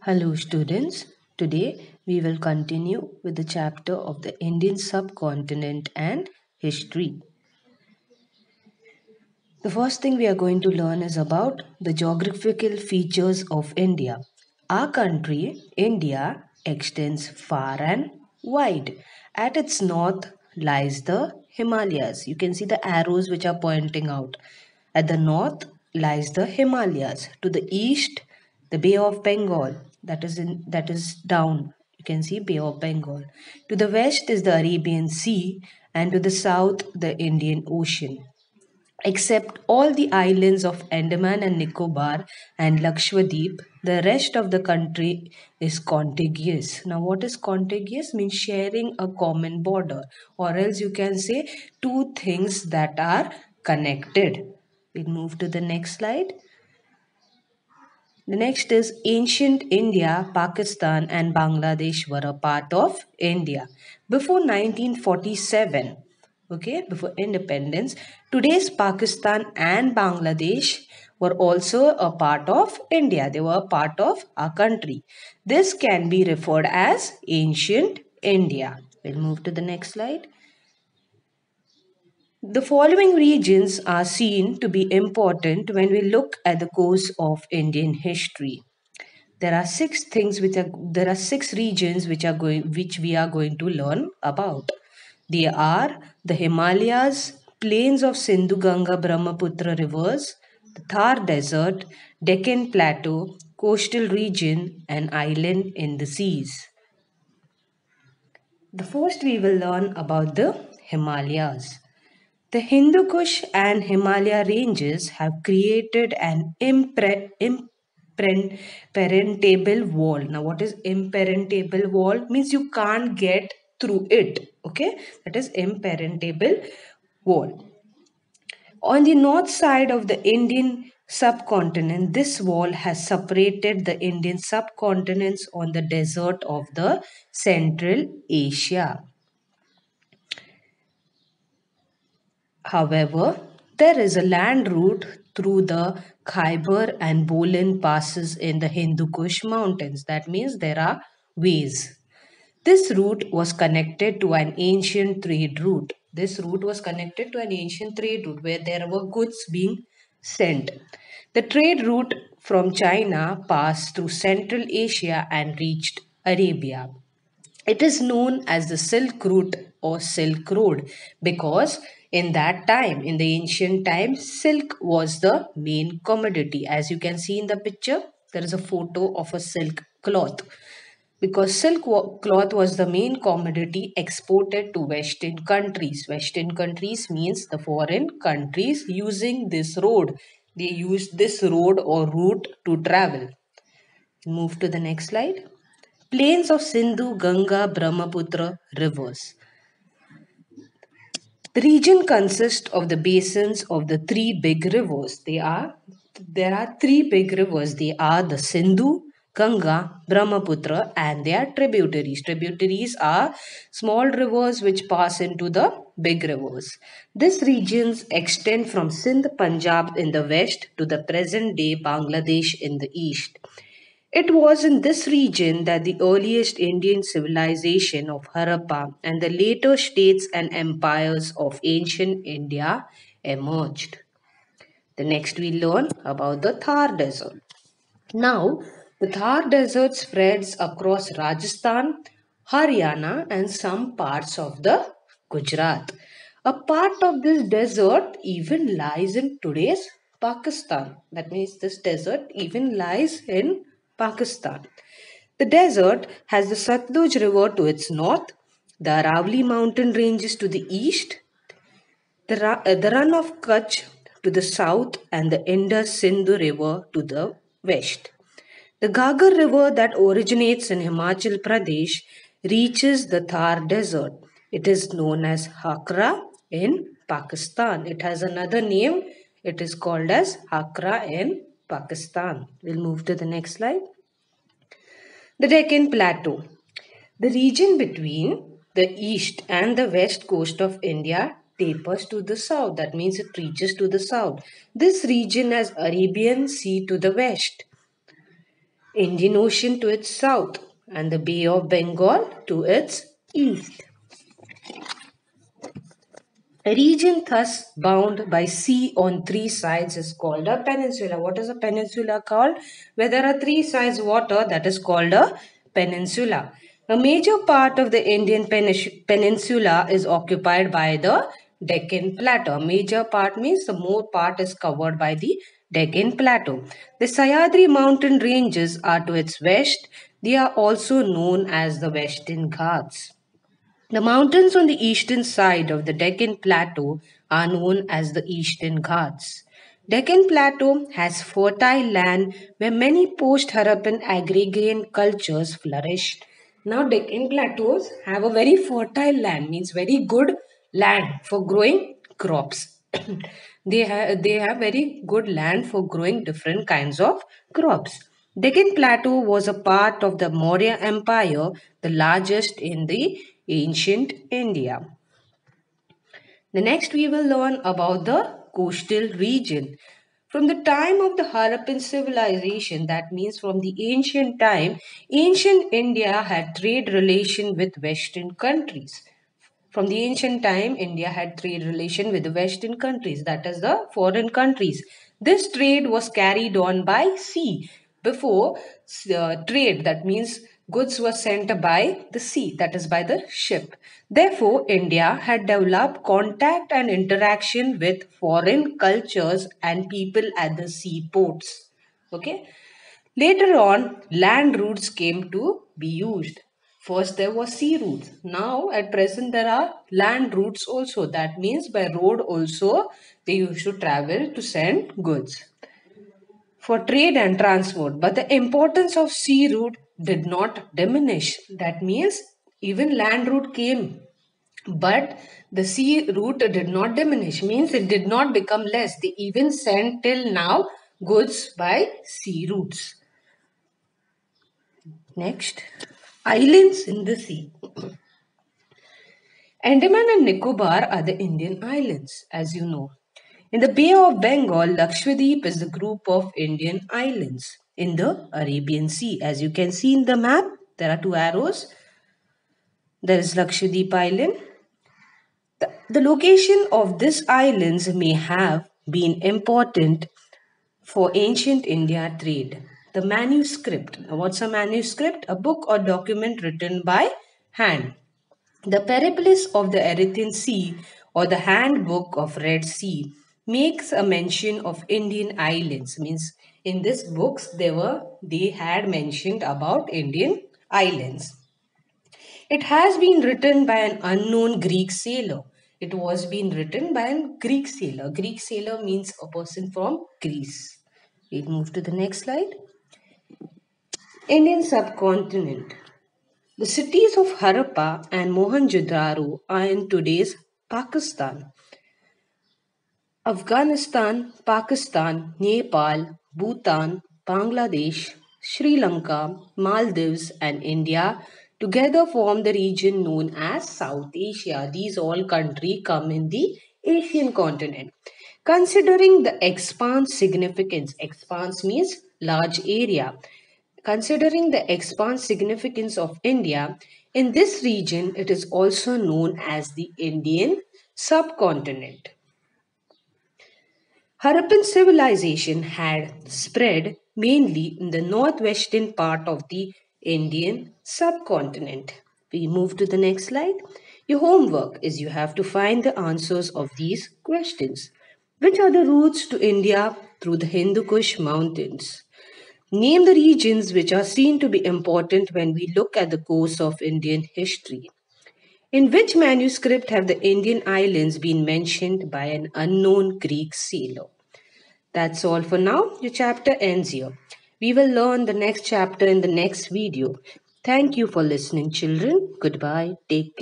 Hello students, today we will continue with the chapter of the Indian subcontinent and history. The first thing we are going to learn is about the geographical features of India. Our country, India, extends far and wide. At its north lies the Himalayas. You can see the arrows which are pointing out. At the north lies the Himalayas. To the east, the Bay of Bengal. That is down. You can see Bay of Bengal. To the west is the Arabian Sea, and to the south the Indian Ocean. Except all the islands of Andaman and Nicobar and Lakshadweep, the rest of the country is contiguous. Now, what is contiguous? Means sharing a common border, or else you can say two things that are connected. We'll move to the next slide. The next is ancient India, Pakistan, and Bangladesh were a part of India. Before 1947, okay, before independence, today's Pakistan and Bangladesh were also a part of India. They were a part of our country. This can be referred as ancient India. We'll move to the next slide. The following regions are seen to be important when we look at the course of Indian history. There are six regions which we are going to learn about. They are the Himalayas, plains of Sindhu, Ganga, Brahmaputra rivers, the Thar desert, Deccan Plateau, coastal region, and island in the seas. The first we will learn about the Himalayas. The Hindu Kush and Himalaya ranges have created an impenetrable wall. Now, what is impenetrable wall? Means you can't get through it. Okay, that is impenetrable wall. On the north side of the Indian subcontinent, this wall has separated the Indian subcontinents on the desert of the Central Asia. However, there is a land route through the Khyber and Bolan passes in the Hindu Kush mountains. That means there are ways. This route was connected to an ancient trade route. This route was connected to an ancient trade route where there were goods being sent. The trade route from China passed through Central Asia and reached Arabia. It is known as the Silk Route or Silk Road because in that time, in the ancient times, silk was the main commodity. As you can see in the picture, there is a photo of a silk cloth because cloth was the main commodity exported to Western countries. Western countries means the foreign countries using this road. They used this road or route to travel. Move to the next slide. Plains of Sindhu, Ganga, Brahmaputra rivers. The region consists of the basins of the three big rivers. There are three big rivers. They are the Sindhu, Ganga, Brahmaputra, and their tributaries. Tributaries are small rivers which pass into the big rivers. These regions extend from Sindh, Punjab in the west to the present day Bangladesh in the east. It was in this region that the earliest Indian civilization of Harappa and the later states and empires of ancient India emerged. The next we learn about the Thar Desert. Now, the Thar Desert spreads across Rajasthan, Haryana, and some parts of the Gujarat. A part of this desert even lies in today's Pakistan. That means this desert even lies in Pakistan. The desert has the Satluj River to its north, the Aravalli mountain ranges to the east, the run of Kutch to the south, and the Indus Sindhu River to the west. The Ganga River that originates in Himachal Pradesh reaches the Thar Desert. It is known as Hakra in Pakistan. It has another name. It is called as Hakra in Pakistan. We'll move to the next slide. The Deccan Plateau. The region between the east and the west coast of India tapers to the south. That means it reaches to the south. This region has Arabian Sea to the west. Indian Ocean to its south, and the Bay of Bengal to its east. A region thus bound by sea on three sides is called a peninsula. What is a peninsula called? Where there are three sides water, that is called a peninsula. A major part of the Indian peninsula is occupied by the Deccan Plateau. Major part means the more part is covered by the Deccan Plateau. The Sahyadri mountain ranges are to its west. They are also known as the Western Ghats. The mountains on the eastern side of the Deccan Plateau are known as the Eastern Ghats. Deccan Plateau has fertile land where many post-Harappan agrarian cultures flourished. Now Deccan Plateaus have a very fertile land, means very good land for growing crops. They have very good land for growing different kinds of crops. Deccan Plateau was a part of the Maurya Empire, the largest in the ancient India. The next we will learn about the coastal region. From the time of the Harappan civilization, that means from the ancient time, ancient India had trade relation with Western countries. From the ancient time, India had trade relation with the Western countries, that is the foreign countries. This trade was carried on by sea. Before trade, that means goods were sent by the sea, that is by the ship. Therefore, India had developed contact and interaction with foreign cultures and people at the seaports. Okay. Later on, land routes came to be used. First, there was sea routes. Now, at present, there are land routes also. That means by road also, they used to travel to send goods for trade and transport. But the importance of sea route did not diminish. That means even land route came, but the sea route did not diminish. Means it did not become less. They even send till now goods by sea routes. Next, islands in the sea. Andaman and Nicobar are the Indian islands, as you know. In the Bay of Bengal, Lakshadweep is the group of Indian islands in the Arabian Sea. As you can see in the map, there are two arrows. There is Lakshadweep Island. The location of these islands may have been important for ancient India trade. The manuscript. Now, what's a manuscript? A book or document written by hand. The Periplus of the Erythraean Sea or the Handbook of Red Sea makes a mention of Indian islands. Means in these books they had mentioned about Indian islands. It has been written by an unknown Greek sailor. It was been written by a Greek sailor. Greek sailor means a person from Greece. We'll move to the next slide. Indian subcontinent. The cities of Harappa and Mohenjo-daro are in today's Pakistan. Afghanistan, Pakistan, Nepal, Bhutan, Bangladesh, Sri Lanka, Maldives, and India together form the region known as South Asia. These all countries come in the Asian continent. Considering the expanse significance, expanse means large area. Considering the expanse significance of India, in this region it is also known as the Indian subcontinent. Harappan civilization had spread mainly in the northwestern part of the Indian subcontinent. We move to the next slide. Your homework is you have to find the answers of these questions. Which are the routes to India through the Hindu Kush mountains? Name the regions which are seen to be important when we look at the course of Indian history. In which manuscript have the Indian islands been mentioned by an unknown Greek sailor? That's all for now. Your chapter ends here. We will learn the next chapter in the next video. Thank you for listening, children. Goodbye. Take care.